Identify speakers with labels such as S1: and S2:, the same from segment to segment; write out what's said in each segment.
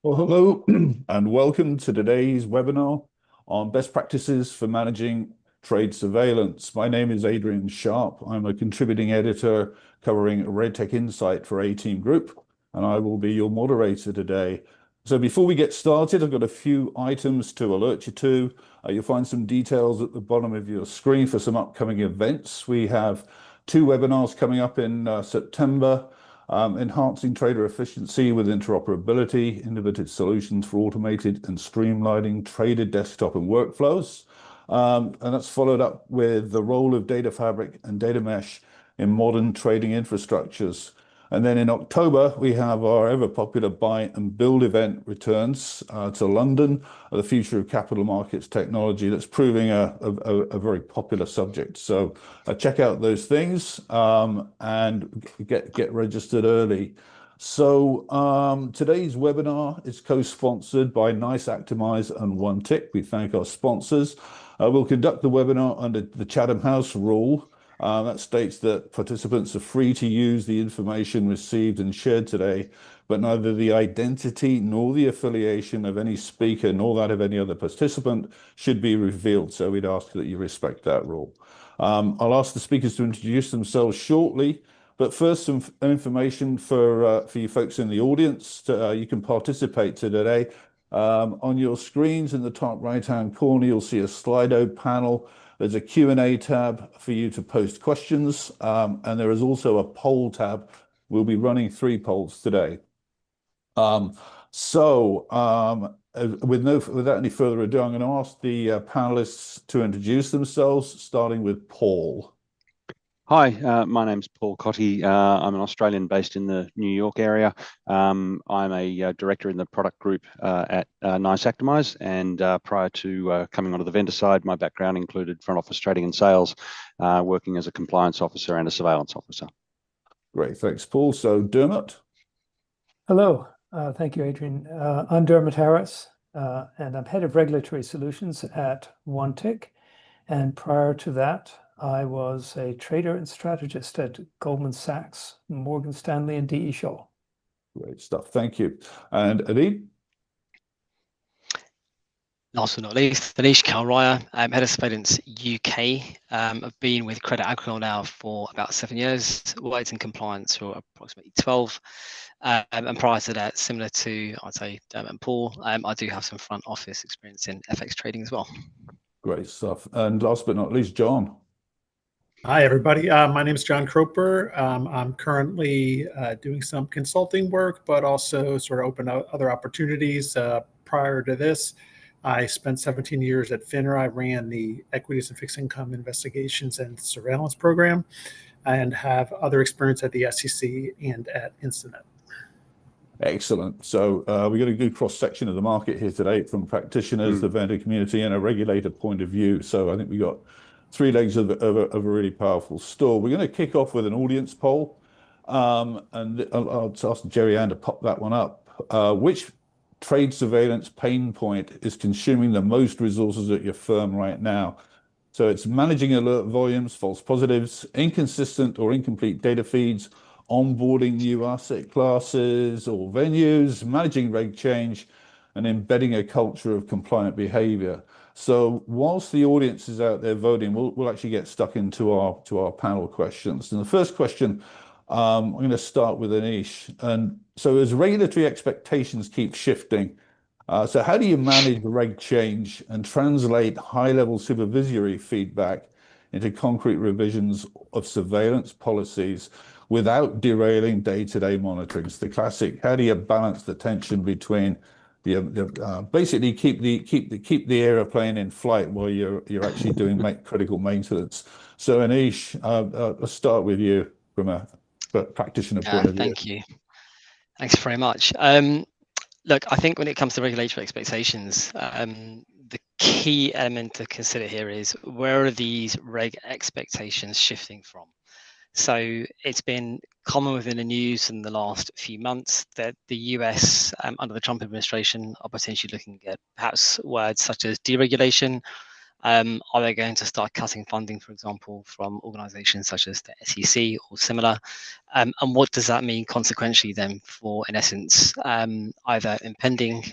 S1: Well, hello and welcome to today's webinar on best practices for managing trade surveillance. My name is Adrian Sharp. I'm a contributing editor covering RedTech Insight for A-Team Group, and I will be your moderator today. So before we get started, I've got a few items to alert you to. You'll find some details at the bottom of your screen for some upcoming events. We have two webinars coming up in September. Enhancing trader efficiency with interoperability, innovative solutions for automated and streamlining trader desktop and workflows. And that's followed up with the role of data fabric and data mesh in modern trading infrastructures. And then in October, we have our ever popular Buy and Build event returns to London, the future of capital markets technology. That's proving a very popular subject. So check out those things and get registered early. So today's webinar is co-sponsored by NICE Actimize and OneTick. We thank our sponsors. We'll conduct the webinar under the Chatham House rule. That states that participants are free to use the information received and shared today, but neither the identity nor the affiliation of any speaker nor that of any other participant should be revealed. So we'd ask that you respect that rule. I'll ask the speakers to introduce themselves shortly, but first some information for you folks in the audience. You can participate today. On your screens in the top right-hand corner, you'll see a Slido panel. There's a Q&A tab for you to post questions, and there is also a poll tab. We'll be running 3 polls today. Without any further ado, I'm going to ask the panelists to introduce themselves, starting with Paul.
S2: Hi, my name's Paul Cotty. I'm an Australian based in the New York area. I'm a director in the product group at NICE Actimize, and prior to coming onto the vendor side, my background included front office trading and sales, working as a compliance officer and a surveillance officer.
S1: Great, thanks, Paul. So Dermot.
S3: Hello, thank you, Adrian. I'm Dermot Harris, and I'm head of regulatory solutions at OneTick. And prior to that, I was a trader and strategist at Goldman Sachs, Morgan Stanley, and D.E. Shaw.
S1: Great stuff. Thank you. And Adib?
S4: Last but not least, Anish Kalraya, I'm head of surveillance UK. I've been with Credit Agricole now for about 7 years, worked in compliance for approximately 12. And prior to that, similar to, I'd say, Dermot and Paul, I do have some front office experience in FX trading as well.
S1: Great stuff. And last but not least, John.
S5: Hi, everybody. My name is John Croper. I'm currently doing some consulting work, but also sort of open to other opportunities. Prior to this, I spent 17 years at FINRA. I ran the Equities and Fixed Income Investigations and Surveillance Program, and have other experience at the SEC and at Instinet.
S1: Excellent. So we've got a good cross-section of the market here today, from practitioners, the vendor community, and a regulator point of view. So I think we got 3 legs of a really powerful stool. We're going to kick off with an audience poll, and I'll ask Jerry Ann to pop that one up. Which trade surveillance pain point is consuming the most resources at your firm right now? So it's managing alert volumes, false positives, inconsistent or incomplete data feeds, onboarding new asset classes or venues, managing reg change, and embedding a culture of compliant behavior. So whilst the audience is out there voting, we'll actually get stuck into our panel questions. And the first question, I'm going to start with Anish. And so as regulatory expectations keep shifting, so how do you manage reg change and translate high-level supervisory feedback into concrete revisions of surveillance policies without derailing day-to-day monitoring? It's the classic, how do you balance the tension between basically keep the airplane in flight while you're actually doing critical maintenance? So Anish, let's start with you from a practitioner point of view.
S4: Thank you. Thanks very much. Look, I think when it comes to regulatory expectations, the key element to consider here is, where are these reg expectations shifting from? So it's been common within the news in the last few months that the US, under the Trump administration, are potentially looking at perhaps words such as deregulation, Are they going to start cutting funding, for example, from organizations such as the SEC or similar? And what does that mean consequentially then for, in essence, either impending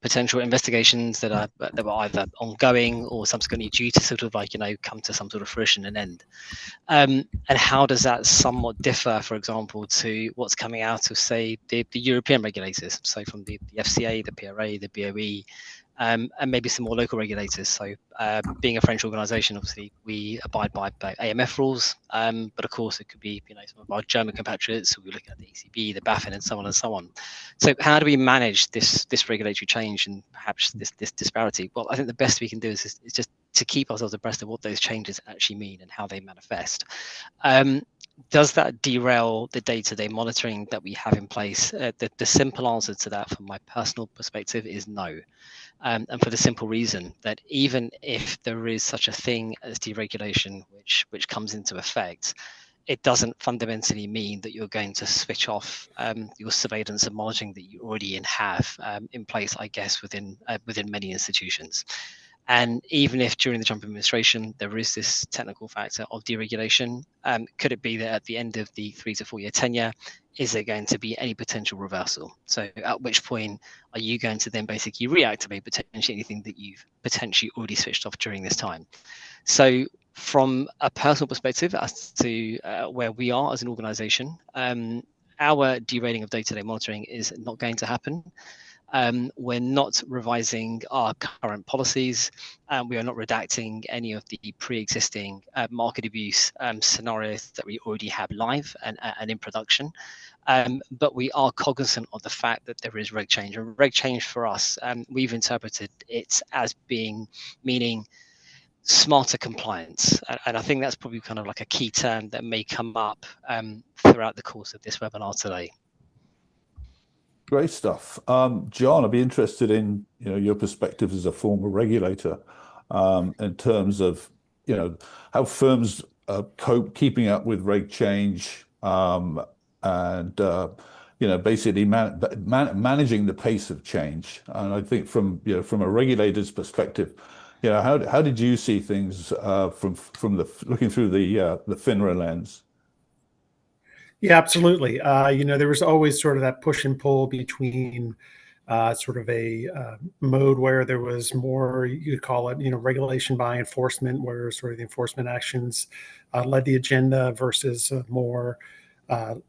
S4: potential investigations that were either ongoing or subsequently due to sort of come to some sort of fruition and end? And how does that somewhat differ, for example, to what's coming out of, say, the European regulators, so from the FCA, the PRA, the BOE, and maybe some more local regulators. So being a French organisation, obviously we abide by AMF rules, but of course it could be some of our German compatriots. We look at the ECB, the BaFin, and so on and so on. So how do we manage this regulatory change and perhaps this disparity? Well, I think the best we can do is just to keep ourselves abreast of what those changes actually mean and how they manifest. Does that derail the day-to-day monitoring that we have in place? The simple answer to that, from my personal perspective, is no. And for the simple reason that even if there is such a thing as deregulation, which comes into effect, it doesn't fundamentally mean that you're going to switch off your surveillance and monitoring that you already have in place, I guess, within many institutions. And even if during the Trump administration there is this technical factor of deregulation, could it be that at the end of the 3 to 4 year tenure, is there going to be any potential reversal? So at which point are you going to then basically reactivate potentially anything that you've potentially already switched off during this time? So from a personal perspective as to where we are as an organization, our derailing of day-to-day monitoring is not going to happen. We're not revising our current policies. We are not redacting any of the pre-existing market abuse scenarios that we already have live and in production. But we are cognizant of the fact that there is reg change. And reg change for us, we've interpreted it as meaning smarter compliance. And I think that's probably kind of like a key term that may come up throughout the course of this webinar today.
S1: Great stuff. John, I'd be interested in your perspective as a former regulator in terms of how firms cope keeping up with reg change and basically managing the pace of change. And I think from a regulator's perspective, how did you see things from looking through the FINRA lens?
S5: Yeah, absolutely. There was always sort of that push and pull between sort of a mode where there was more, you'd call it, regulation by enforcement, where sort of the enforcement actions led the agenda versus more,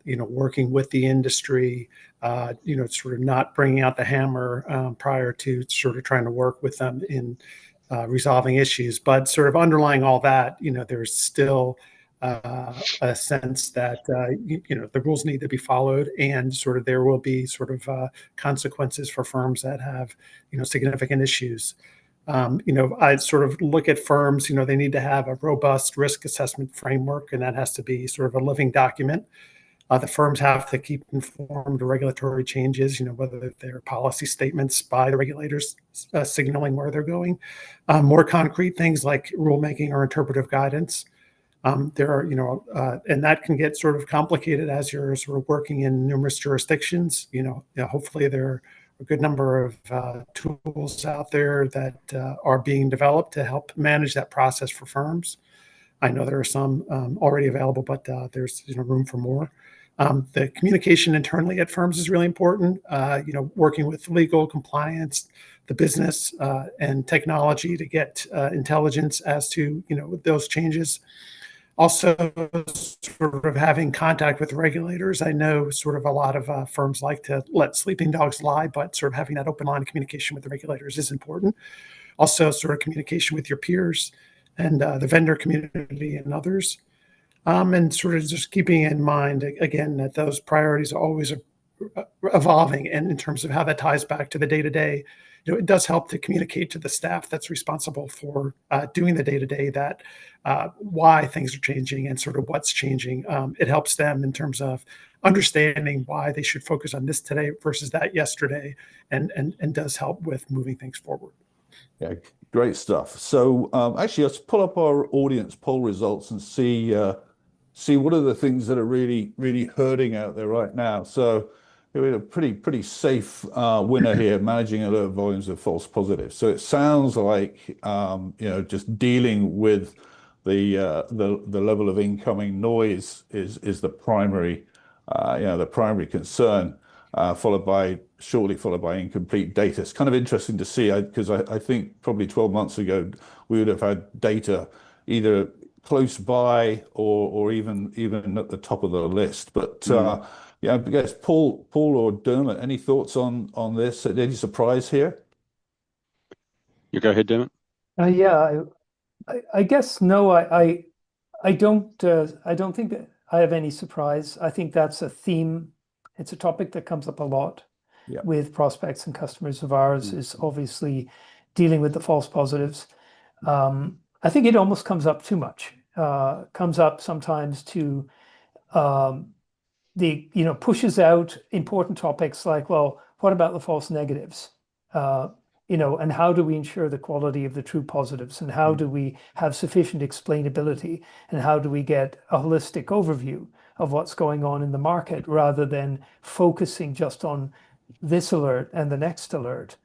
S5: working with the industry, sort of not bringing out the hammer prior to sort of trying to work with them in resolving issues. But sort of underlying all that, there's still a sense that the rules need to be followed, and sort of there will be sort of consequences for firms that have significant issues. I sort of look at firms, they need to have a robust risk assessment framework, and that has to be sort of a living document. The firms have to keep informed of regulatory changes, whether they're policy statements by the regulators signaling where they're going, more concrete things like rulemaking or interpretive guidance. There are, and that can get sort of complicated as you're sort of working in numerous jurisdictions. Hopefully there are a good number of tools out there that are being developed to help manage that process for firms. I know there are some already available, but there's room for more. The communication internally at firms is really important. Working with legal, compliance, the business, and technology to get intelligence as to those changes. Also, sort of having contact with regulators. I know sort of a lot of firms like to let sleeping dogs lie, but sort of having that open line of communication with the regulators is important. Also, sort of communication with your peers and the vendor community and others. And sort of just keeping in mind, again, that those priorities are always evolving. And in terms of how that ties back to the day-to-day, it does help to communicate to the staff that's responsible for doing the day-to-day that why things are changing and sort of what's changing. It helps them in terms of understanding why they should focus on this today versus that yesterday, and does help with moving things forward.
S1: Yeah, great stuff. So actually, let's pull up our audience poll results and see what are the things that are really, really hurting out there right now. So a pretty safe winner here, managing alert volumes of false positives. So it sounds like just dealing with the level of incoming noise is the primary concern, shortly followed by incomplete data. It's kind of interesting to see, because I think probably 12 months ago we would have had data either close by or even at the top of the list. But I guess Paul or Dermot, any thoughts on this? Any surprise here?
S2: You go ahead, Dermot.
S3: Yeah, I guess no. I don't think that I have any surprise. I think that's a theme. It's a topic that comes up a lot with prospects and customers of ours, is obviously dealing with the false positives. I think it almost comes up too much. Comes up sometimes to pushes out important topics like, well, what about the false negatives? And how do we ensure the quality of the true positives? And how do we have sufficient explainability? And how do we get a holistic overview of what's going on in the market, rather than focusing just on this alert and the next alert?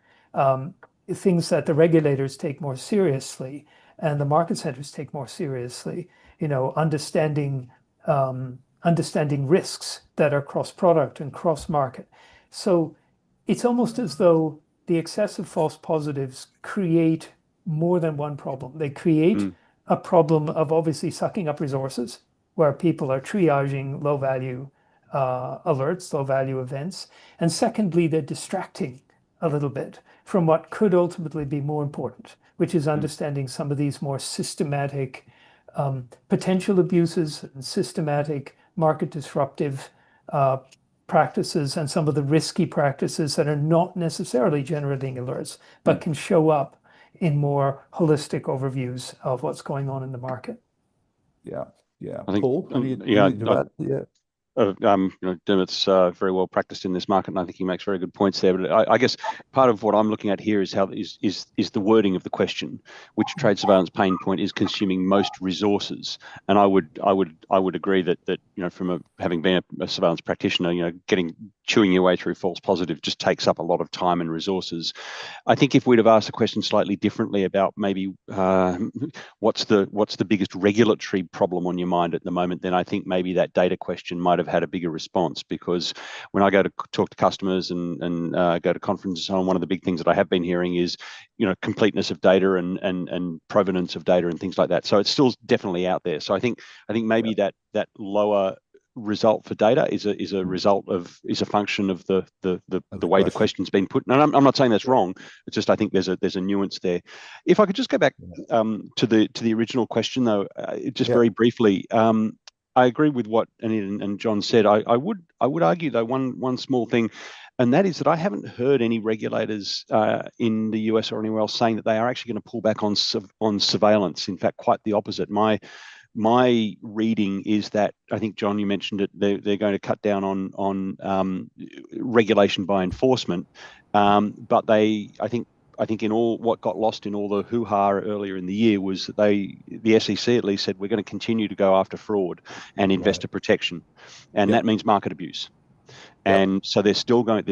S3: Things that the regulators take more seriously and the market centers take more seriously, understanding risks that are cross-product and cross-market. So it's almost as though the excessive false positives create more than one problem. They create a problem of obviously sucking up resources, where people are triaging low-value alerts, low-value events. And secondly, they're distracting a little bit from what could ultimately be more important, which is understanding some of these more systematic potential abuses and systematic market disruptive practices, and some of the risky practices that are not necessarily generating alerts, but can show up in more holistic overviews of what's going on in the market.
S1: Yeah.
S2: I think,
S1: Paul,
S2: Dermot's very well practiced in this market, and I think he makes very good points there. But I guess part of what I'm looking at here is is the wording of the question: which trade surveillance pain point is consuming most resources? And I would agree that from having been a surveillance practitioner, chewing your way through false positive just takes up a lot of time and resources. I think if we'd have asked the question slightly differently about maybe what's the biggest regulatory problem on your mind at the moment, then I think maybe that data question might have had a bigger response. Because when I go to talk to customers and go to conferences and so on, one of the big things that I have been hearing is completeness of data and provenance of data and things like that. So it's still definitely out there. So I think maybe that lower result for data is a function of the way the question's been put. And I'm not saying that's wrong. It's just I think there's a nuance there. If I could just go back to the original question though, very briefly. I agree with what Anita and John said. I would argue though one small thing, and that is that I haven't heard any regulators in the US or anywhere else saying that they are actually going to pull back on surveillance. In fact, quite the opposite. My reading is that, I think, John, you mentioned it, they're going to cut down on regulation by enforcement, but I think in all what got lost in all the hoo-ha earlier in the year was that the SEC at least said we're going to continue to go after fraud and investor protection, and that means market abuse. And so there's still going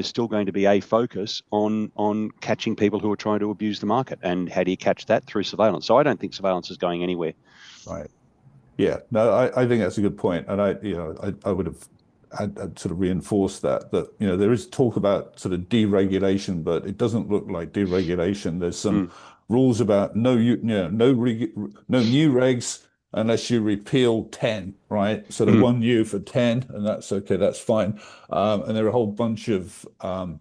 S2: to be a focus on catching people who are trying to abuse the market. And how do you catch that? Through surveillance. So I don't think surveillance is going anywhere.
S1: Right. Yeah. No, I think that's a good point. And I would have sort of reinforced that there is talk about sort of deregulation, but it doesn't look like deregulation. There's some rules about no new regs unless you repeal 10, right? Sort of one new for 10, and that's okay, that's fine. And there are a whole bunch of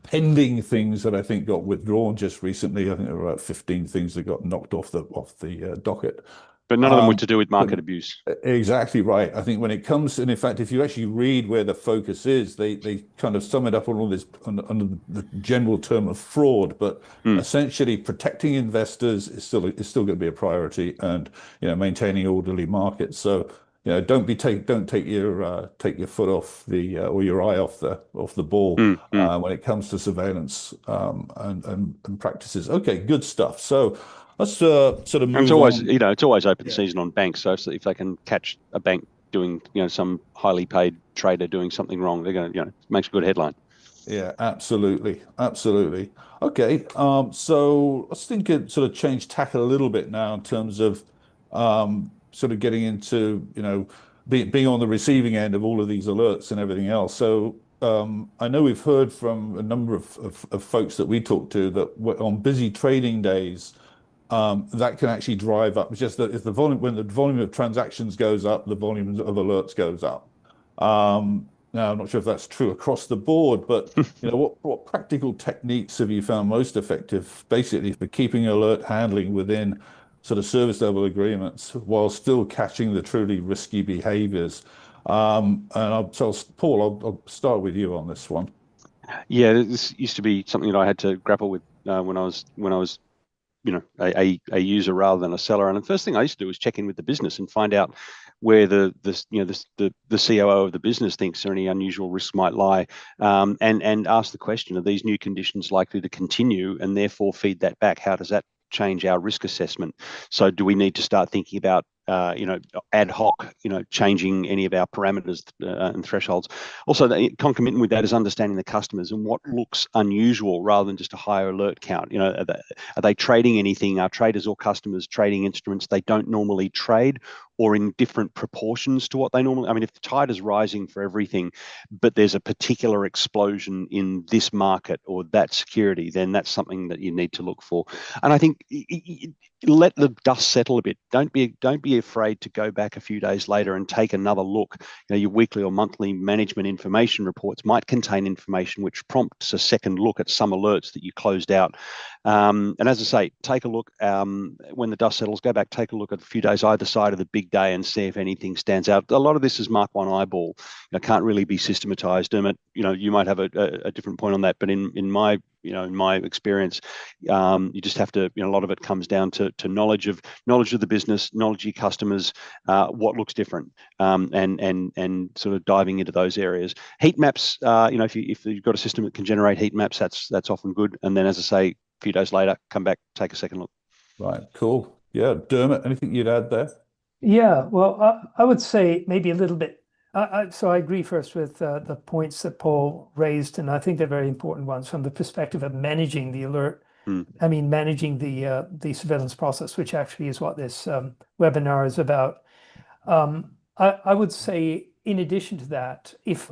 S1: pending things that I think got withdrawn just recently. I think there were about 15 things that got knocked off the docket.
S2: But none of them were to do with market abuse.
S1: Exactly right. I think when it comes, and in fact, if you actually read where the focus is, they kind of sum it up on all this under the general term of fraud. But essentially, protecting investors is still going to be a priority, and maintaining orderly markets. So don't take your foot off the or your eye off the ball when it comes to surveillance and practices. Okay, good stuff. So. Let's sort of move on.
S2: It's always open season on banks. So if they can catch a bank doing, some highly paid trader doing something wrong, they're going to, makes a good headline.
S1: Yeah, absolutely. Absolutely. Okay. So let's think it sort of change tack a little bit now in terms of sort of getting into, being on the receiving end of all of these alerts and everything else. So I know we've heard from a number of folks that we talk to that on busy trading days, that can actually drive up. It's just that if the volume, when the volume of transactions goes up, the volume of alerts goes up. Now, I'm not sure if that's true across the board, but what practical techniques have you found most effective, basically, for keeping alert handling within sort of service level agreements while still catching the truly risky behaviors? Paul, I'll start with you on this one.
S2: Yeah, this used to be something that I had to grapple with when I was a user rather than a seller. And the first thing I used to do was check in with the business and find out where the COO of the business thinks there any unusual risks might lie, and ask the question: are these new conditions likely to continue? And therefore feed that back. How does that change our risk assessment? So do we need to start thinking about ad hoc, changing any of our parameters and thresholds? Also, concomitant with that is understanding the customers and what looks unusual rather than just a higher alert count. Are they trading anything? Are traders or customers trading instruments they don't normally trade, or in different proportions to what they normally? I mean, if the tide is rising for everything, but there's a particular explosion in this market or that security, then that's something that you need to look for. And I think let the dust settle a bit. Don't be afraid to go back a few days later and take another look. Your weekly or monthly management information reports might contain information which prompts a second look at some alerts that you closed out. And as I say, take a look when the dust settles. Go back, take a look at a few days either side of the big day and see if anything stands out. A lot of this is mark one eyeball. Can't really be systematized. Dermot, you might have a different point on that, but in my experience, you just have to. A lot of it comes down to knowledge of the business, knowledge of your customers, what looks different, and sort of diving into those areas. Heat maps, if you've got a system that can generate heat maps, that's often good. And then, as I say, a few days later, come back, take a second look.
S1: Right, cool. Yeah, Dermot, anything you'd add there?
S3: Yeah, well, I would say maybe a little bit. So I agree first with the points that Paul raised, and I think they're very important ones from the perspective of managing the alert. I mean, managing the surveillance process, which actually is what this webinar is about. I would say, in addition to that, if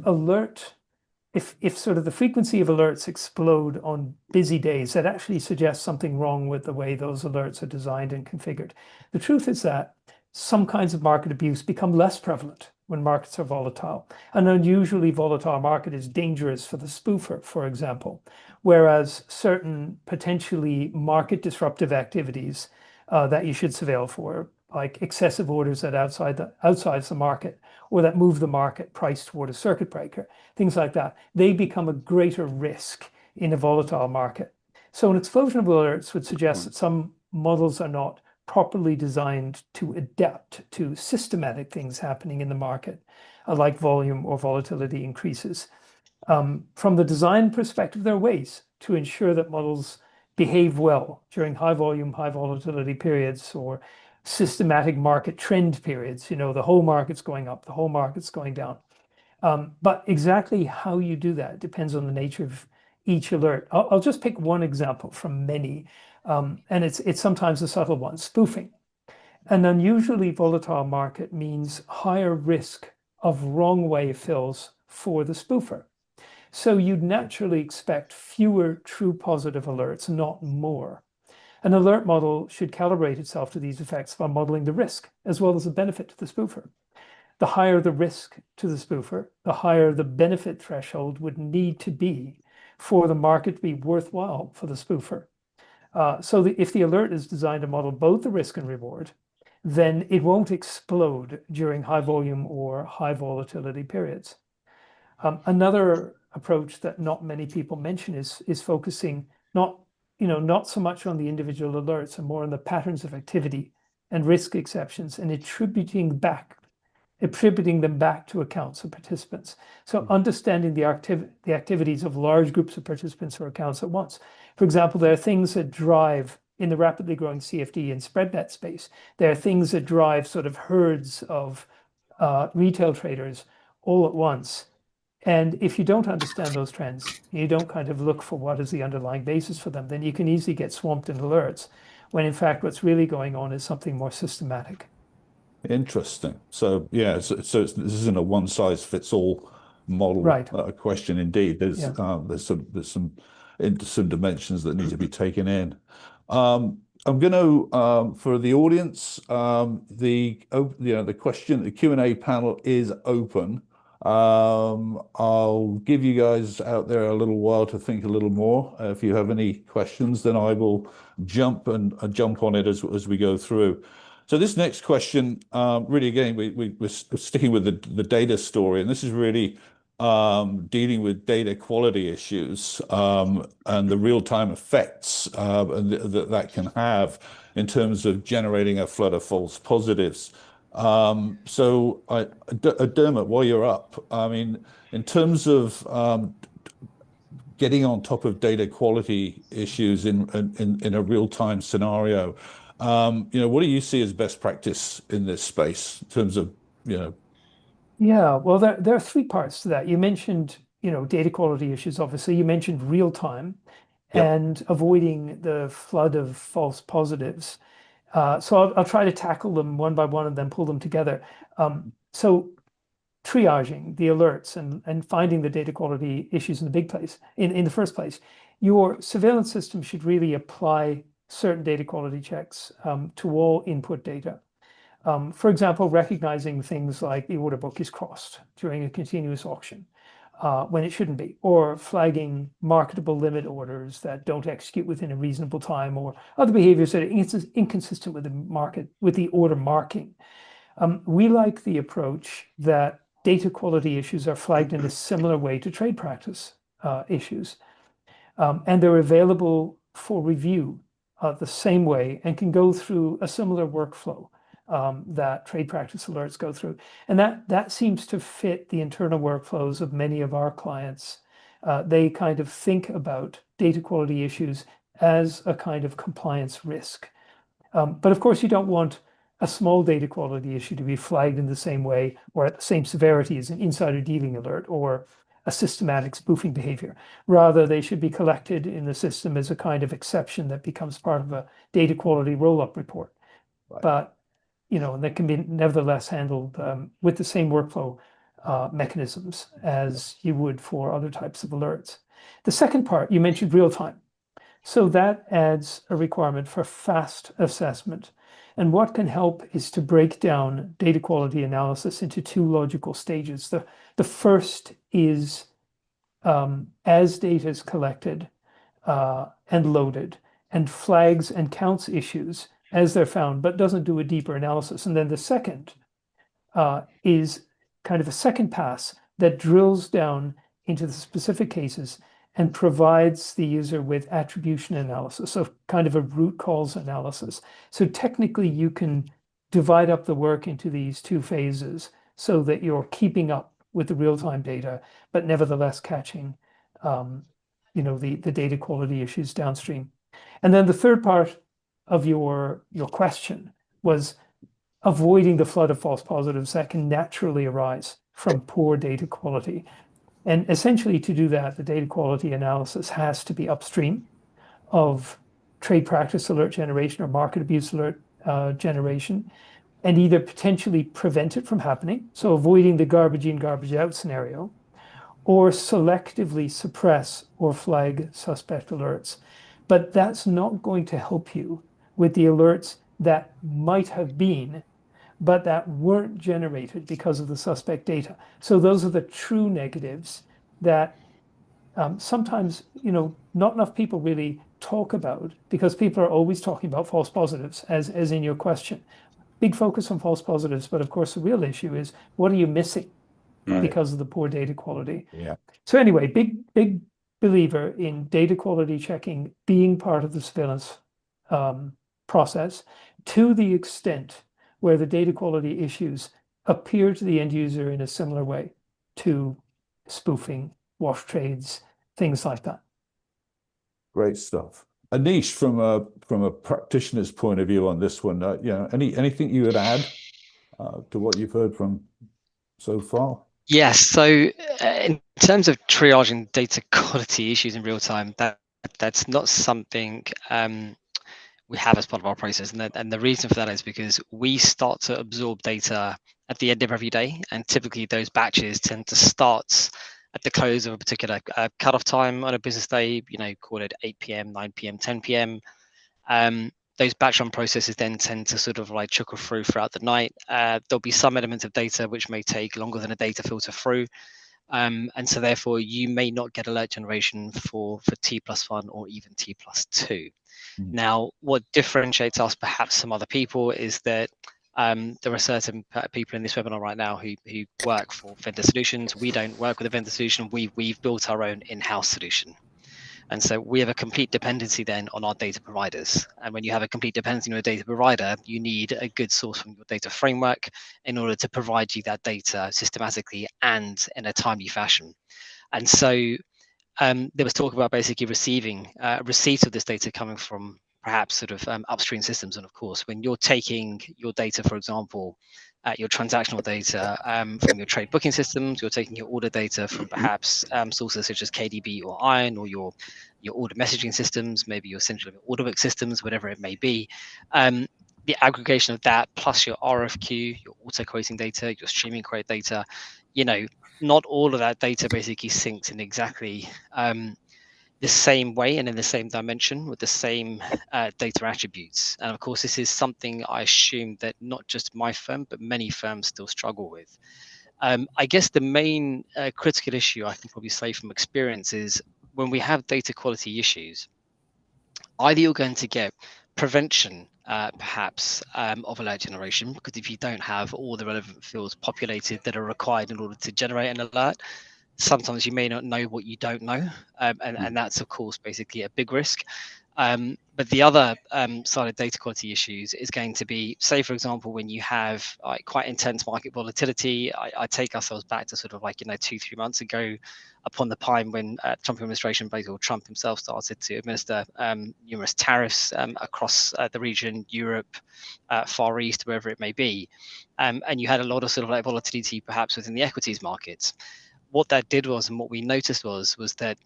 S3: sort of the frequency of alerts explode on busy days, that actually suggests something wrong with the way those alerts are designed and configured. The truth is that some kinds of market abuse become less prevalent when markets are volatile. An unusually volatile market is dangerous for the spoofer, for example, whereas certain potentially market disruptive activities that you should surveil for, like excessive orders that outside the market, or that move the market price toward a circuit breaker, things like that, they become a greater risk in a volatile market. So an explosion of alerts would suggest that some models are not properly designed to adapt to systematic things happening in the market, like volume or volatility increases. From the design perspective, there are ways to ensure that models behave well during high volume, high volatility periods, or systematic market trend periods. The whole market's going up, the whole market's going down. But exactly how you do that depends on the nature of each alert. I'll just pick one example from many, and it's sometimes a subtle one: spoofing. An unusually volatile market means higher risk of wrong way fills for the spoofer. So you'd naturally expect fewer true positive alerts, not more. An alert model should calibrate itself to these effects by modeling the risk as well as the benefit to the spoofer. The higher the risk to the spoofer, the higher the benefit threshold would need to be for the market to be worthwhile for the spoofer. If the alert is designed to model both the risk and reward, then it won't explode during high volume or high volatility periods. Another approach that not many people mention is focusing not so much on the individual alerts and more on the patterns of activity and risk exceptions, and attributing them back to accounts of participants. So understanding the activities of large groups of participants or accounts at once. For example, there are things that drive, in the rapidly growing CFD and spread bet space, there are things that drive sort of herds of retail traders all at once And if you don't understand those trends, you don't kind of look for what is the underlying basis for them, then you can easily get swamped in alerts, when in fact what's really going on is something more systematic.
S1: Interesting. So yeah, this isn't a one size fits all model
S3: Right.
S1: question. Indeed, there's
S3: Yeah.
S1: there's some dimensions that need to be taken in. I'm going to for the audience, the question, the Q&A panel is open. I'll give you guys out there a little while to think a little more. If you have any questions, then I will jump on it as we go through. So this next question, really, again, we're sticking with the data story, and this is really dealing with data quality issues and the real-time effects that can have in terms of generating a flood of false positives. So, Dermot, while you're up, I mean, in terms of getting on top of data quality issues in a real-time scenario, what do you see as best practice in this space in terms of,
S3: Yeah, well, there are three parts to that. You mentioned, data quality issues, obviously. You mentioned real time and avoiding the flood of false positives. So I'll try to tackle them one by one and then pull them together. So triaging the alerts and finding the data quality issues in the big place, in the first place. Your surveillance system should really apply certain data quality checks to all input data. For example, recognizing things like the order book is crossed during a continuous auction when it shouldn't be, or flagging marketable limit orders that don't execute within a reasonable time, or other behaviors that are inconsistent with the order marking. We like the approach that data quality issues are flagged in a similar way to trade practice issues. And they're available for review the same way and can go through a similar workflow that trade practice alerts go through. And that seems to fit the internal workflows of many of our clients. They kind of think about data quality issues as a kind of compliance risk. But of course, you don't want a small data quality issue to be flagged in the same way or at the same severity as an insider dealing alert or a systematic spoofing behavior. Rather, they should be collected in the system as a kind of exception that becomes part of a data quality roll-up report.
S1: Right.
S3: But that can be nevertheless handled with the same workflow mechanisms as you would for other types of alerts. The second part, you mentioned real time. So that adds a requirement for fast assessment. And what can help is to break down data quality analysis into two logical stages. The first is as data is collected and loaded and flags and counts issues as they're found, but doesn't do a deeper analysis. And then the second is kind of a second pass that drills down into the specific cases and provides the user with attribution analysis, so kind of a root cause analysis. So technically, you can divide up the work into these two phases so that you're keeping up with the real-time data, but nevertheless catching the data quality issues downstream. And then the third part of your question was avoiding the flood of false positives that can naturally arise from poor data quality. And essentially, to do that, the data quality analysis has to be upstream of trade practice alert generation or market abuse alert generation, and either potentially prevent it from happening, so avoiding the garbage in, garbage out scenario, or selectively suppress or flag suspect alerts. But that's not going to help you with the alerts that might have been, but that weren't generated because of the suspect data. So those are the true negatives that sometimes, not enough people really talk about, because people are always talking about false positives, as in your question. Big focus on false positives, but of course the real issue is, what are you missing because of the poor data quality?
S1: Yeah.
S3: So anyway, big believer in data quality checking being part of the surveillance process, to the extent where the data quality issues appear to the end user in a similar way to spoofing, wash trades, things like that.
S1: Great stuff. Anish, from a practitioner's point of view on this one, anything you would add to what you've heard from so far?
S4: Yes. So in terms of triaging data quality issues in real time, that's not something we have as part of our process. And the reason for that is because we start to absorb data at the end of every day. And typically those batches tend to start at the close of a particular cutoff time on a business day, call it 8 p.m., 9 p.m., 10 p.m. Those batch run processes then tend to sort of like trickle through throughout the night. There'll be some elements of data which may take longer than a day to filter through. And so therefore you may not get alert generation for T+1 or even T+2. Now, what differentiates us perhaps from other people is that there are certain people in this webinar right now who work for vendor solutions. We don't work with a vendor solution. We've built our own in-house solution. And so we have a complete dependency then on our data providers. And when you have a complete dependency on a data provider, you need a good source from your data framework in order to provide you that data systematically and in a timely fashion. And so there was talk about basically receiving receipts of this data coming from perhaps sort of upstream systems. And of course, when you're taking your data, for example, your transactional data from your trade booking systems, you're taking your order data from perhaps sources such as KDB or Iron, or your order messaging systems, maybe your central order book systems, whatever it may be. The aggregation of that plus your RFQ, your auto quoting data, your streaming quote data, not all of that data basically syncs in exactly the same way and in the same dimension with the same data attributes. And of course, this is something I assume that not just my firm, but many firms still struggle with. I guess the main critical issue I can probably say from experience is when we have data quality issues, either you're going to get prevention perhaps of alert generation, because if you don't have all the relevant fields populated that are required in order to generate an alert, sometimes you may not know what you don't know, and that's of course basically a big risk. But the other side of data quality issues is going to be, say for example, when you have quite intense market volatility. I take ourselves back to sort of like 2-3 months ago, upon the time when Trump administration, basically Trump himself, started to administer numerous tariffs across the region, Europe, Far East, wherever it may be, and you had a lot of sort of like volatility perhaps within the equities markets. What that did was, and what we noticed was that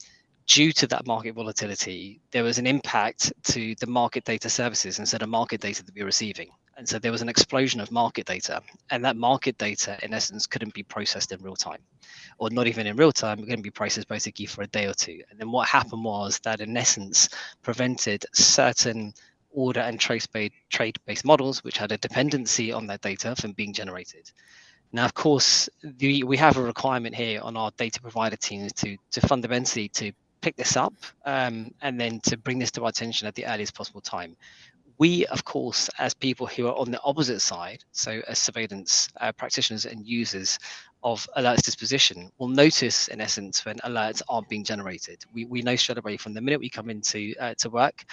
S4: due to that market volatility, there was an impact to the market data services instead of market data that we were receiving. And so there was an explosion of market data, and that market data in essence couldn't be processed in real time, or not even in real time. It couldn't be processed basically for a day or two. And then what happened was that in essence prevented certain order and trade-based models, which had a dependency on that data, from being generated. Now, of course, we have a requirement here on our data provider teams to fundamentally to pick this up and then to bring this to our attention at the earliest possible time. We, of course, as people who are on the opposite side, so as surveillance practitioners and users of alerts disposition, will notice in essence when alerts aren't being generated. We know straight away from the minute we come into to work.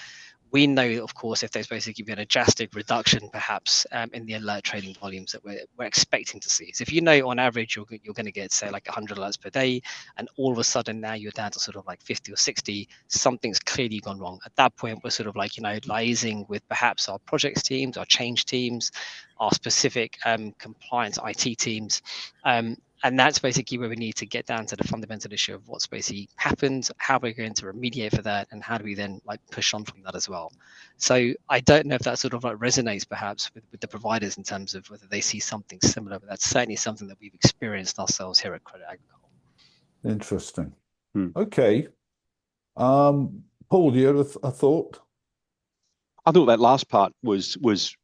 S4: We know, of course, if there's basically been a drastic reduction, perhaps in the alert trading volumes that we're expecting to see. So if you know on average you're going to get, say, like 100 alerts per day, and all of a sudden now you're down to sort of like 50 or 60, something's clearly gone wrong. At that point, we're sort of like liaising with perhaps our projects teams, our change teams, our specific compliance IT teams. And that's basically where we need to get down to the fundamental issue of what's basically happened, how we're going to remediate for that, and how do we then like push on from that as well. So I don't know if that sort of like resonates perhaps with the providers in terms of whether they see something similar, but that's certainly something that we've experienced ourselves here at Credit Agricole.
S1: Interesting. Okay. Paul, do you have a thought?
S2: I thought that last part was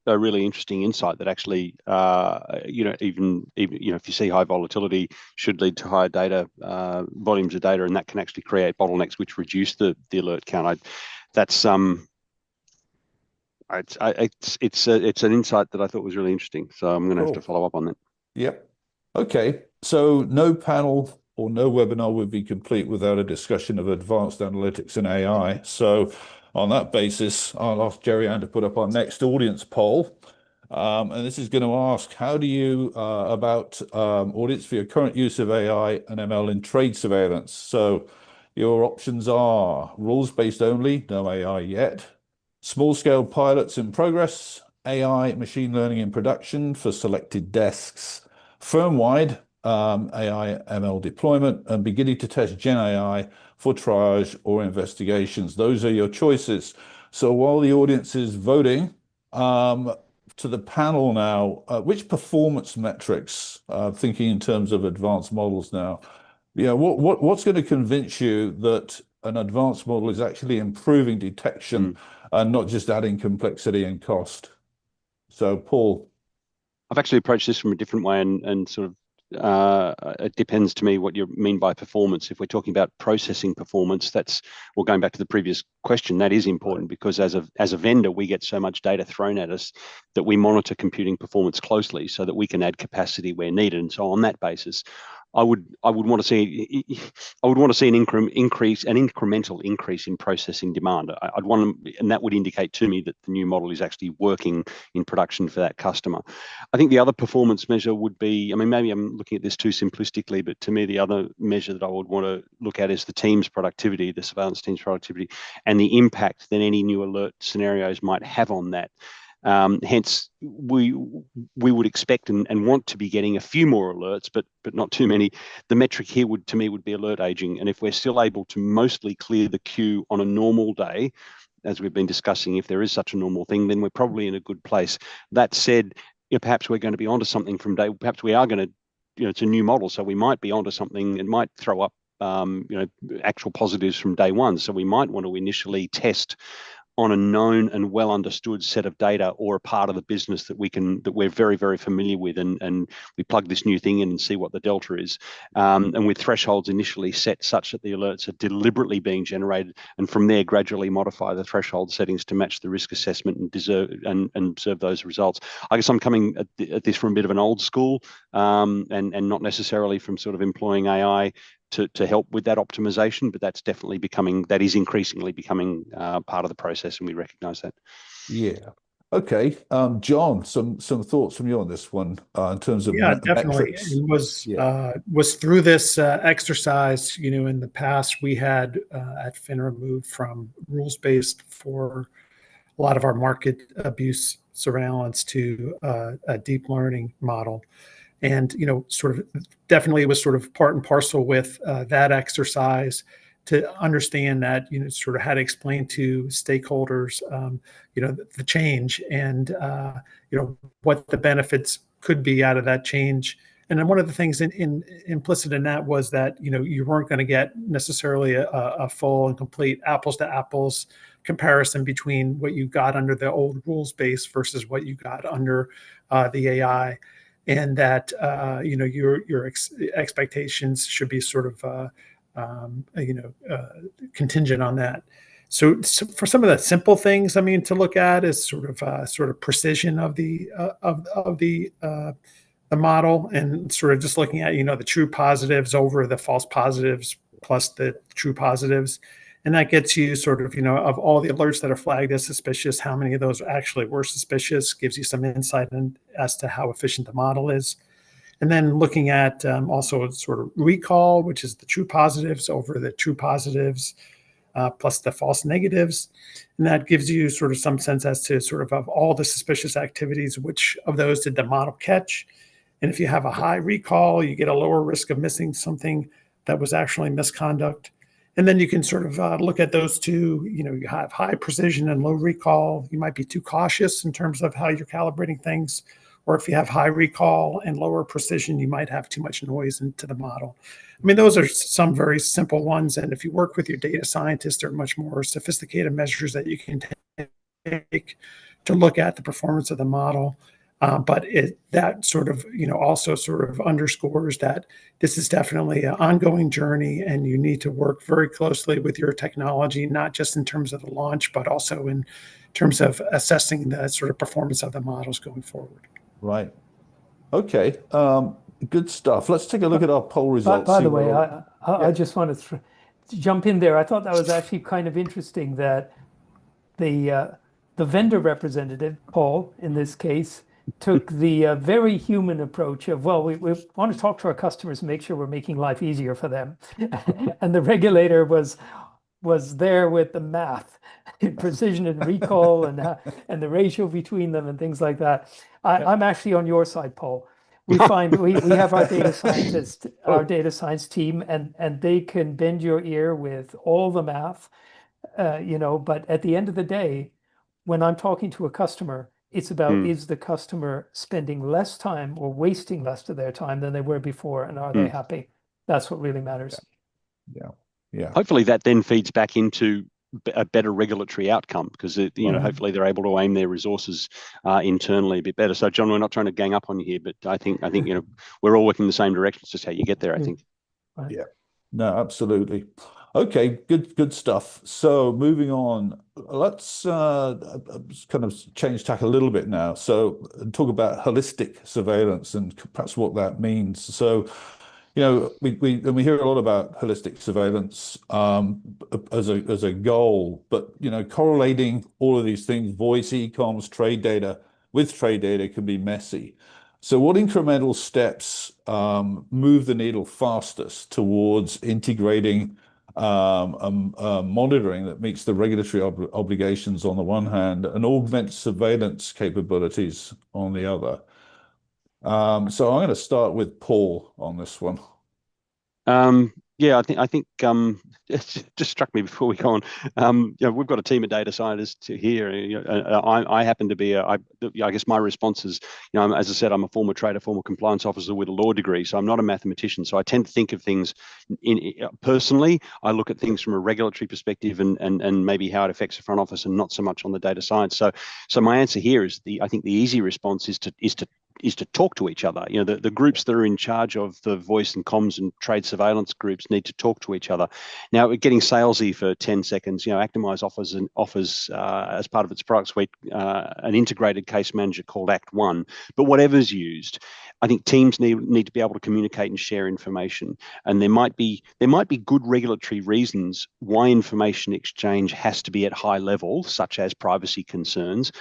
S2: a really interesting insight that actually, even if you see high volatility, should lead to higher data volumes of data, and that can actually create bottlenecks which reduce the alert count. It's an insight that I thought was really interesting. So I'm going to have to follow up on that.
S1: Yep. Okay. So no panel or no webinar would be complete without a discussion of advanced analytics and AI. So on that basis, I'll ask Jerry-Ann to put up our next audience poll. And this is going to ask, how do you about audits for your current use of AI and ML in trade surveillance? So your options are rules-based only, no AI yet, small-scale pilots in progress, AI machine learning in production for selected desks, firm-wide, AI ML deployment, and beginning to test Gen AI for triage or investigations. Those are your choices. So while the audience is voting, to the panel now, which performance metrics, thinking in terms of advanced models now, what's going to convince you that an advanced model is actually improving detection and not just adding complexity and cost? So, Paul.
S2: I've actually approached this from a different way, and sort of it depends to me what you mean by performance. If we're talking about processing performance, well, going back to the previous question, that is important, because as a vendor, we get so much data thrown at us that we monitor computing performance closely so that we can add capacity where needed. And so on that basis, I would want to see an incremental increase in processing demand. I'd want, and that would indicate to me that the new model is actually working in production for that customer. I think the other performance measure would be, I mean, maybe I'm looking at this too simplistically, but to me, the other measure that I would want to look at is the team's productivity, the surveillance team's productivity, and the impact that any new alert scenarios might have on that. Hence, we would expect and want to be getting a few more alerts, but not too many. The metric here would be alert aging, and if we're still able to mostly clear the queue on a normal day, as we've been discussing, if there is such a normal thing, then we're probably in a good place. That said, perhaps we're going to be onto something from day. Perhaps we are going to, it's a new model, so we might be onto something. It might throw up, actual positives from day one. So we might want to initially test on a known and well understood set of data, or a part of the business that we're very, very familiar with, and we plug this new thing in and see what the delta is, and with thresholds initially set such that the alerts are deliberately being generated, and from there gradually modify the threshold settings to match the risk assessment and observe those results. I guess I'm coming at this from a bit of an old school, and not necessarily from sort of employing AI to help with that optimization, but that is increasingly becoming part of the process, and we recognize that.
S1: Yeah. Okay. John, some thoughts from you on this one, in terms of
S5: definitely.
S1: metrics.
S5: It was through this exercise, in the past we had at FINRA moved from rules-based for a lot of our market abuse surveillance to a deep learning model. And, sort of definitely it was sort of part and parcel with that exercise to understand that, sort of how to explain to stakeholders, the change and, what the benefits could be out of that change. And then one of the things implicit in that was that, you weren't going to get necessarily a full and complete apples to apples comparison between what you got under the old rules base versus what you got under the AI. And that your expectations should be sort of contingent on that. So for some of the simple things, to look at is sort of precision of the model, and sort of just looking at the true positives over the false positives plus the true positives. And that gets you sort of, of all the alerts that are flagged as suspicious, how many of those actually were suspicious, gives you some insight as to how efficient the model is. And then looking at also sort of recall, which is the true positives over the true positives plus the false negatives. And that gives you sort of some sense as to sort of all the suspicious activities, which of those did the model catch? And if you have a high recall, you get a lower risk of missing something that was actually misconduct. And then you can sort of look at those two, you have high precision and low recall. You might be too cautious in terms of how you're calibrating things. Or if you have high recall and lower precision, you might have too much noise into the model. Those are some very simple ones. And if you work with your data scientists, there are much more sophisticated measures that you can take to look at the performance of the model. But that sort of, also sort of underscores that this is definitely an ongoing journey, and you need to work very closely with your technology, not just in terms of the launch, but also in terms of assessing the sort of performance of the models going forward.
S1: Right. Okay. Good stuff. Let's take a look at our poll results.
S3: By the way, I just wanted to jump in there. I thought that was actually kind of interesting that the vendor representative, Paul, in this case, took the very human approach of, well, we want to talk to our customers and make sure we're making life easier for them. And the regulator was there with the math, precision and recall, and the ratio between them and things like that. I'm actually on your side, Paul. we find we have our data scientist, our data science team, and they can bend your ear with all the math, but at the end of the day, when I'm talking to a customer, it's about is the customer spending less time or wasting less of their time than they were before, and are they happy? That's what really matters.
S1: Yeah.
S2: Hopefully that then feeds back into a better regulatory outcome, because hopefully they're able to aim their resources internally a bit better. So John, we're not trying to gang up on you here, but I think we're all working in the same direction. It's just how you get there, I think.
S3: Right.
S1: Yeah. No, absolutely. Okay, good stuff. So moving on, let's kind of change tack a little bit now. So talk about holistic surveillance and perhaps what that means. So, we hear a lot about holistic surveillance as a goal, but correlating all of these things, voice, e-coms, trade data with trade data can be messy. So what incremental steps move the needle fastest towards integrating monitoring that meets the regulatory obligations on the one hand and augments surveillance capabilities on the other? So I'm going to start with Paul on this one.
S2: Yeah, I think it just struck me before we go on. We've got a team of data scientists here. I happen to be I guess my response is, as I said, I'm a former trader, former compliance officer with a law degree, so I'm not a mathematician. So I tend to think of things personally. I look at things from a regulatory perspective and maybe how it affects the front office, and not so much on the data science. So my answer here is I think the easy response is to talk to each other. The groups that are in charge of the voice and comms and trade surveillance groups need to talk to each other. Now, getting salesy for 10 seconds, Actimize offers as part of its product suite an integrated case manager called Act One. But whatever's used, I think teams need to be able to communicate and share information. And there might be good regulatory reasons why information exchange has to be at high level, such as privacy concerns.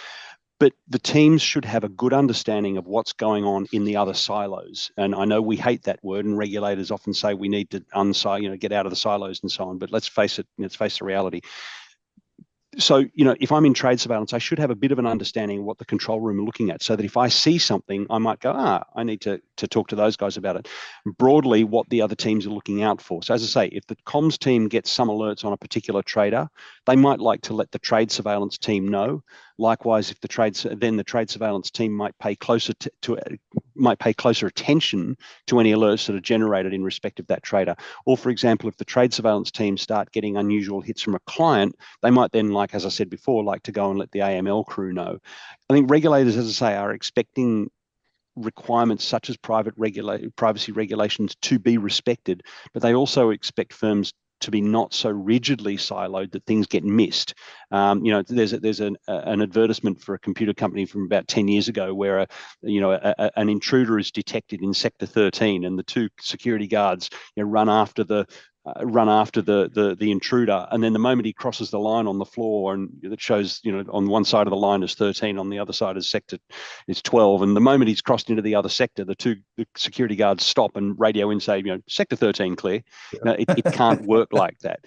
S2: But the teams should have a good understanding of what's going on in the other silos. And I know we hate that word, and regulators often say we need to get out of the silos and so on. But let's face it, let's face the reality. So, if I'm in trade surveillance, I should have a bit of an understanding of what the control room are looking at, so that if I see something, I might go, I need to talk to those guys about it. Broadly, what the other teams are looking out for. So as I say, if the comms team gets some alerts on a particular trader, they might like to let the trade surveillance team know. Likewise, if the trade surveillance team might pay closer attention to any alerts that are generated in respect of that trader. Or, for example, if the trade surveillance team start getting unusual hits from a client, they might then, as I said before, like to go and let the AML crew know. I think regulators, as I say, are expecting requirements such as privacy regulations to be respected, but they also expect firms to be not so rigidly siloed that things get missed. There's an advertisement for a computer company from about 10 years ago where an intruder is detected in sector 13, and the two security guards run after the intruder, and then the moment he crosses the line on the floor, and it shows on one side of the line is 13, on the other side is 12, and the moment he's crossed into the other sector, the security guards stop and radio in, say, sector 13 clear. It can't work like that.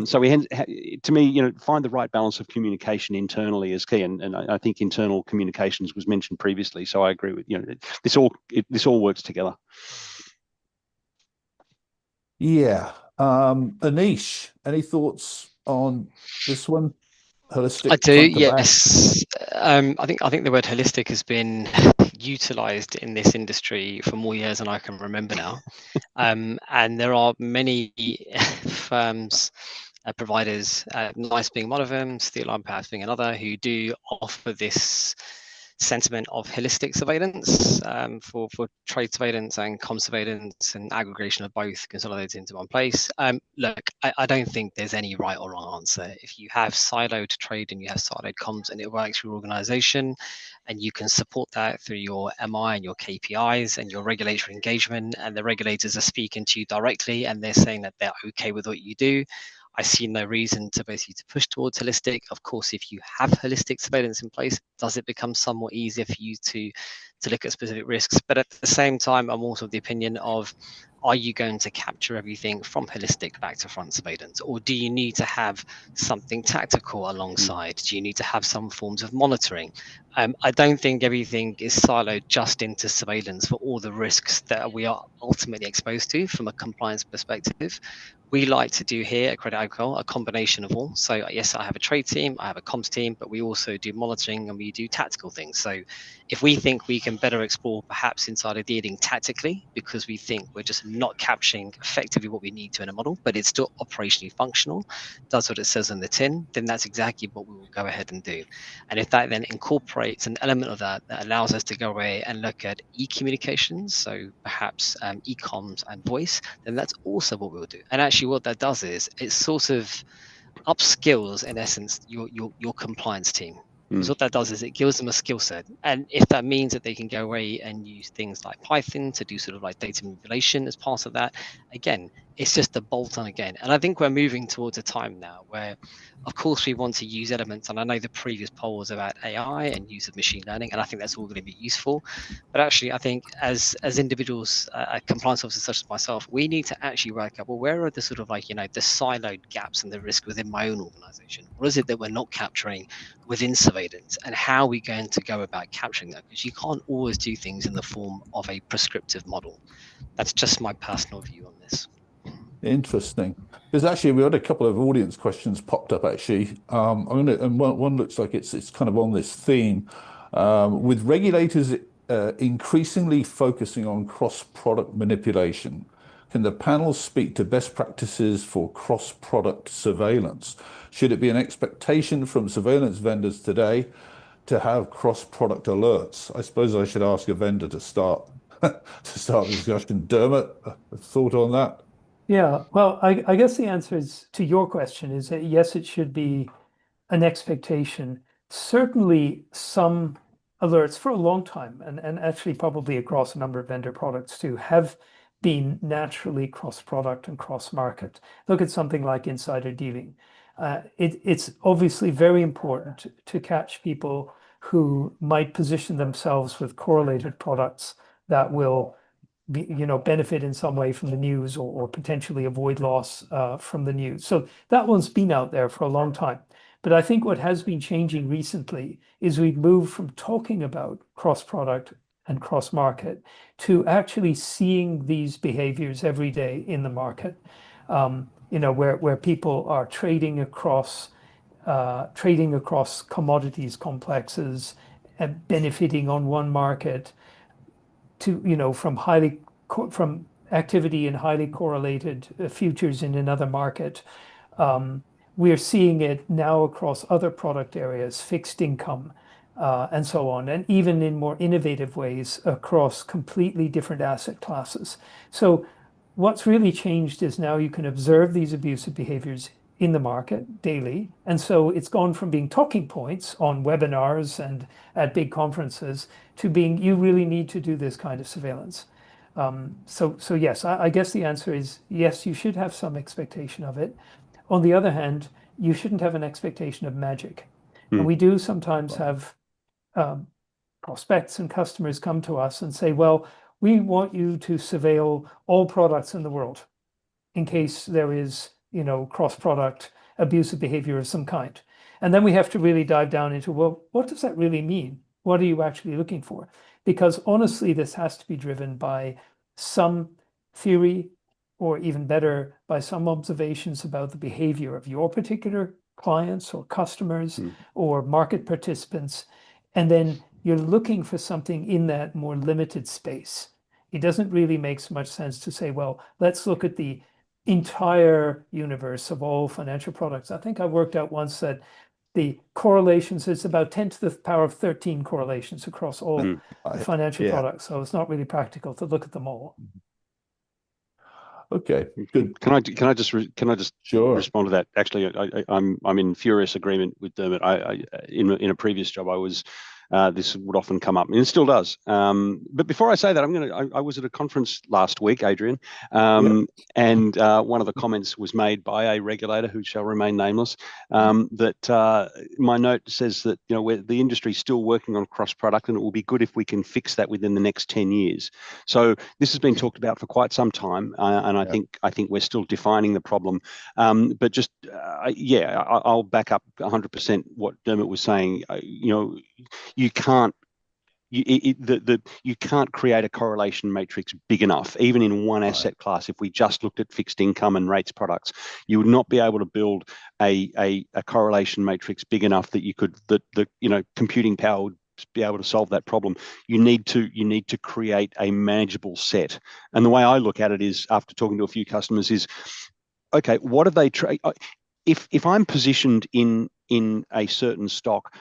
S2: So to me, find the right balance of communication internally is key, and I think internal communications was mentioned previously, so I agree with this all works together.
S1: Yeah. Anish, any thoughts on this one? Holistic.
S4: I do, yes. I think the word holistic has been utilized in this industry for more years than I can remember now. And there are many firms, providers, NICE being one of them, Steelline perhaps being another, who do offer this sentiment of holistic surveillance for trade surveillance and comm surveillance, and aggregation of both consolidated into one place. Look, I don't think there's any right or wrong answer. If you have siloed trade and you have siloed comms and it works for your organization, and you can support that through your MI and your KPIs and your regulatory engagement, and the regulators are speaking to you directly and they're saying that they're okay with what you do, I see no reason to basically to push towards holistic. Of course, if you have holistic surveillance in place, does it become somewhat easier for you to look at specific risks? But at the same time, I'm also of the opinion of are you going to capture everything from holistic back to front surveillance, or do you need to have something tactical alongside? Do you need to have some forms of monitoring? I don't think everything is siloed just into surveillance for all the risks that we are ultimately exposed to from a compliance perspective. We like to do here at Credit Agricole a combination of all. So yes, I have a trade team, I have a comms team, but we also do monitoring and we do tactical things. So if we think we can better explore perhaps insider dealing tactically, because we think we're just not capturing effectively what we need to in a model, but it's still operationally functional, does what it says on the tin, then that's exactly what we will go ahead and do. And if that then incorporates an element of that allows us to go away and look at e-communications, so perhaps e-comms and voice, then that's also what we'll do. And actually what that does is it sort of upskills, in essence, your compliance team. Because what that does is it gives them a skill set. And if that means that they can go away and use things like Python to do sort of like data manipulation as part of that, again, it's just a bolt on again. And I think we're moving towards a time now where, of course, we want to use elements. And I know the previous poll was about AI and use of machine learning, and I think that's all going to be useful. But actually, I think as individuals, compliance officers such as myself, we need to actually work out, well, where are the sort of like, the siloed gaps and the risk within my own organization? What is it that we're not capturing within surveillance, and how are we going to go about capturing that? Because you can't always do things in the form of a prescriptive model. That's just my personal view on this.
S1: Interesting. Because actually, we had a couple of audience questions popped up. Actually, and one looks like it's kind of on this theme, with regulators increasingly focusing on cross-product manipulation. Can the panel speak to best practices for cross-product surveillance? Should it be an expectation from surveillance vendors today to have cross-product alerts? I suppose I should ask a vendor to start the discussion. Dermot, a thought on that?
S3: Yeah, well, I guess the answer is to your question is that yes, it should be an expectation. Certainly some alerts for a long time, and actually probably across a number of vendor products too, have been naturally cross-product and cross-market. Look at something like insider dealing. It's obviously very important to catch people who might position themselves with correlated products that will be, benefit in some way from the news, or potentially avoid loss from the news. So that one's been out there for a long time. But I think what has been changing recently is we've moved from talking about cross-product and cross-market to actually seeing these behaviors every day in the market. Where people are trading across commodities complexes and benefiting on one market to from activity in highly correlated futures in another market. We're seeing it now across other product areas, fixed income, and so on, and even in more innovative ways across completely different asset classes. So what's really changed is now you can observe these abusive behaviors in the market daily. And so it's gone from being talking points on webinars and at big conferences to being, you really need to do this kind of surveillance. So yes, I guess the answer is yes, you should have some expectation of it. On the other hand, you shouldn't have an expectation of magic. And we do sometimes have prospects and customers come to us and say, well, we want you to surveil all products in the world in case there is cross-product abusive behavior of some kind. And then we have to really dive down into, well, what does that really mean? What are you actually looking for? Because honestly, this has to be driven by some theory, or even better, by some observations about the behavior of your particular clients or customers or market participants. And then you're looking for something in that more limited space. It doesn't really make so much sense to say, well, let's look at the entire universe of all financial products. I think I worked out once that the correlations, it's about 10 to the power of 13 correlations across all the financial products. So it's not really practical to look at them all.
S1: Okay, good.
S2: Can I just
S1: Sure.
S2: respond to that? Actually, I'm in furious agreement with Dermot. In a previous job, I was this would often come up, and it still does. But before I say that, I was at a conference last week, Adrian, and one of the comments was made by a regulator who shall remain nameless, that my note says that the industry is still working on cross-product, and it will be good if we can fix that within the next 10 years. So this has been talked about for quite some time, and I think we're still defining the problem. But just I'll back up 100% what Dermot was saying. You can't. You can't create a correlation matrix big enough, even in one asset class. If we just looked at fixed income and rates products, you would not be able to build a correlation matrix big enough that you could computing power would be able to solve that problem. You need to create a manageable set. And the way I look at it is, after talking to a few customers, is okay, what do they trade? If I'm positioned in a certain stock,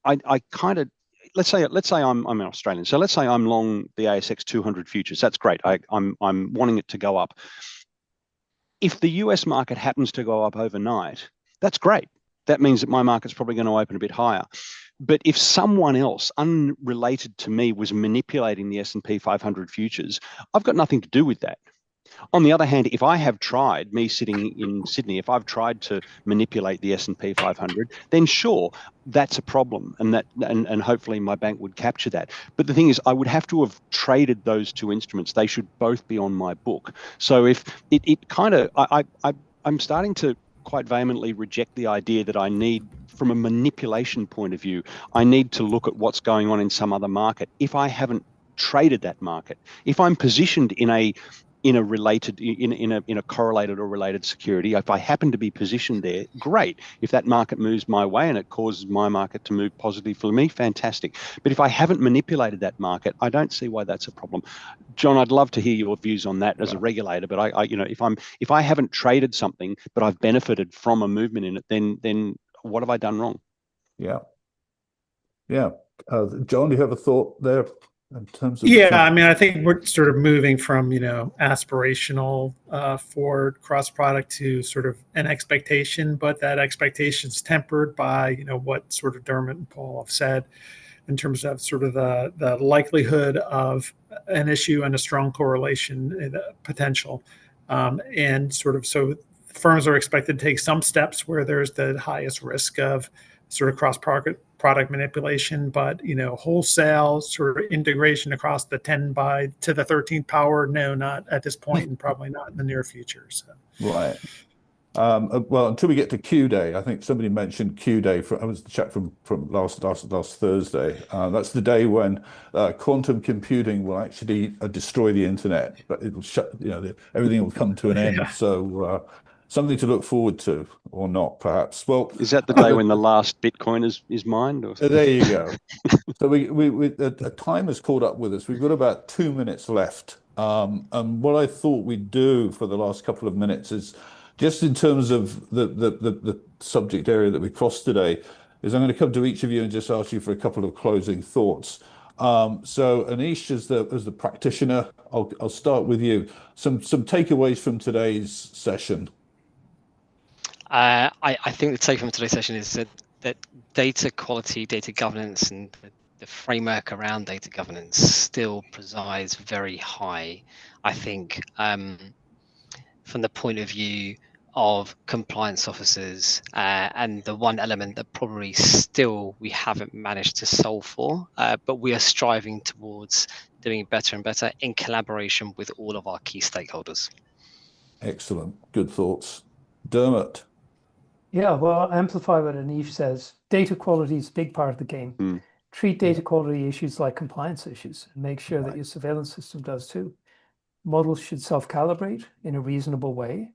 S2: I kind of, let's say I'm an Australian. So let's say I'm long the ASX 200 futures. That's great. I'm wanting it to go up. If the US market happens to go up overnight, that's great. That means that my market's probably going to open a bit higher. But if someone else unrelated to me was manipulating the S&P 500 futures, I've got nothing to do with that. On the other hand, if I have tried, me sitting in Sydney, if I've tried to manipulate the S&P 500, then sure, that's a problem, and hopefully my bank would capture that. But the thing is, I would have to have traded those two instruments. They should both be on my book. So if I'm starting to quite vehemently reject the idea that I need, from a manipulation point of view, I need to look at what's going on in some other market if I haven't traded that market. If I'm positioned in a correlated or related security, if I happen to be positioned there, great. If that market moves my way and it causes my market to move positively for me, fantastic. But if I haven't manipulated that market, I don't see why that's a problem. John, I'd love to hear your views on that as a regulator. But if I haven't traded something but I've benefited from a movement in it, then what have I done wrong?
S1: Yeah. John, do you have a thought there? In terms of
S5: I mean, I think we're sort of moving from aspirational for cross product to sort of an expectation, but that expectation is tempered by what sort of Dermot and Paul have said in terms of sort of the likelihood of an issue and a strong correlation potential, and sort of so firms are expected to take some steps where there's the highest risk of sort of cross product manipulation, but wholesale sort of integration across the 10 to the 13th power, no, not at this point, and probably not in the near future. So.
S1: Right. Well, until we get to Q Day, I think somebody mentioned Q Day. I was the chat from last Thursday. That's the day when quantum computing will actually destroy the internet, but it will shut. Everything will come to an end. So. Something to look forward to, or not, perhaps. Well,
S2: is that the day when the last Bitcoin is mined? Or
S1: there you go. So we time has caught up with us. We've got about 2 minutes left, and what I thought we'd do for the last couple of minutes is, just in terms of the subject area that we crossed today, is I'm going to come to each of you and just ask you for a couple of closing thoughts. So Anish, as the practitioner, I'll start with you. Some takeaways from today's session.
S4: I think the take from today's session is that data quality, data governance, and the framework around data governance still presides very high. I think from the point of view of compliance officers, and the one element that probably still we haven't managed to solve for, but we are striving towards doing better and better in collaboration with all of our key stakeholders.
S1: Excellent. Good thoughts. Dermot.
S3: Yeah, well, amplify what Anish says. Data quality is a big part of the game. Treat data quality issues like compliance issues and make sure that your surveillance system does too. Models should self-calibrate in a reasonable way,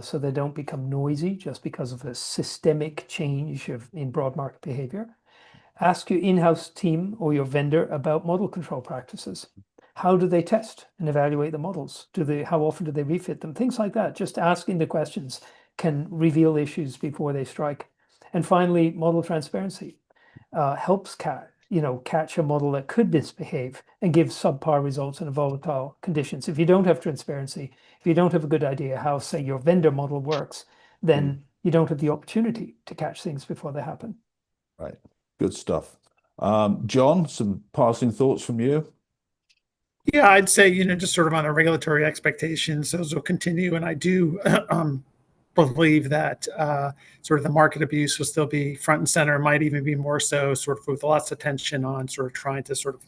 S3: so they don't become noisy just because of a systemic change in broad market behavior. Ask your in-house team or your vendor about model control practices. How do they test and evaluate the models? How often do they refit them? Things like that. Just asking the questions can reveal issues before they strike. And finally, model transparency helps catch a model that could misbehave and give subpar results in volatile conditions. If you don't have transparency, if you don't have a good idea how, say, your vendor model works, then you don't have the opportunity to catch things before they happen.
S1: Right. Good stuff. John, some passing thoughts from you?
S5: Yeah, I'd say, just sort of on the regulatory expectations, those will continue. And I do believe that sort of the market abuse will still be front and center, might even be more so, sort of with lots of attention on sort of trying to sort of,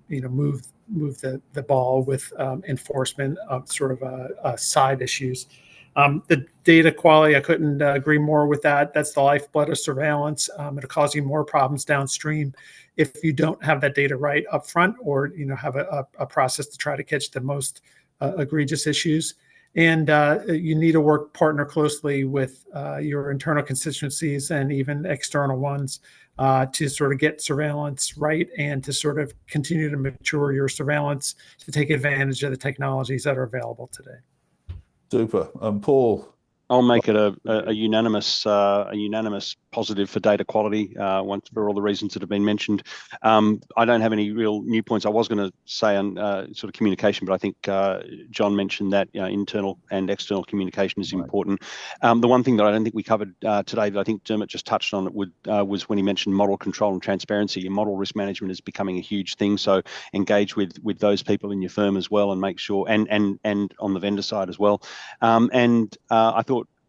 S5: move the ball with enforcement of sort of side issues. The data quality, I couldn't agree more with that. That's the lifeblood of surveillance. It'll cause you more problems downstream if you don't have that data right up front, or have a process to try to catch the most egregious issues. And you need to partner closely with your internal constituencies and even external ones to sort of get surveillance right, and to sort of continue to mature your surveillance to take advantage of the technologies that are available today.
S1: Super. Paul?
S2: I'll make it a unanimous positive for data quality, once for all the reasons that have been mentioned. I don't have any real new points. I was going to say on sort of communication, but I think John mentioned that internal and external communication is important. The one thing that I don't think we covered today, that I think Dermot just touched on, was when he mentioned model control and transparency. Your model risk management is becoming a huge thing. So engage with those people in your firm as well, and make sure, and on the vendor side as well.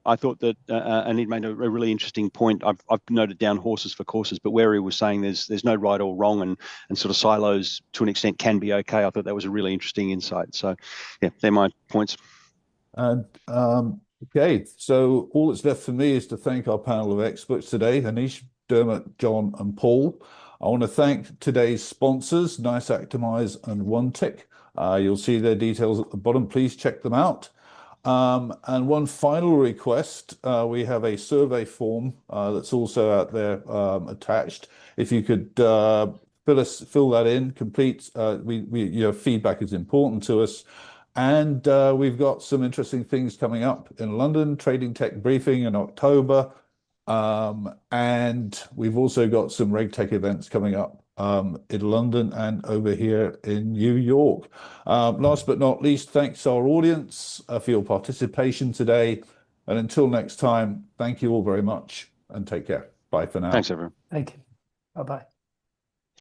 S2: I thought that Anid made a really interesting point. I've noted down horses for courses, but where he was saying there's no right or wrong, and sort of silos to an extent can be okay. I thought that was a really interesting insight. So yeah, they're my points.
S1: And okay, so all that's left for me is to thank our panel of experts today, Anish, Dermot, John, and Paul. I want to thank today's sponsors, NICE Actimize and OneTick. You'll see their details at the bottom. Please check them out. And one final request, we have a survey form that's also out there attached. If you could fill that in, complete. Your feedback is important to us. And we've got some interesting things coming up in London, Trading Tech Briefing in October. And we've also got some RegTech events coming up in London and over here in New York. Last but not least, thanks to our audience for your participation today. And until next time, thank you all very much and take care. Bye for now.
S2: Thanks, everyone.
S3: Thank you. Bye-bye.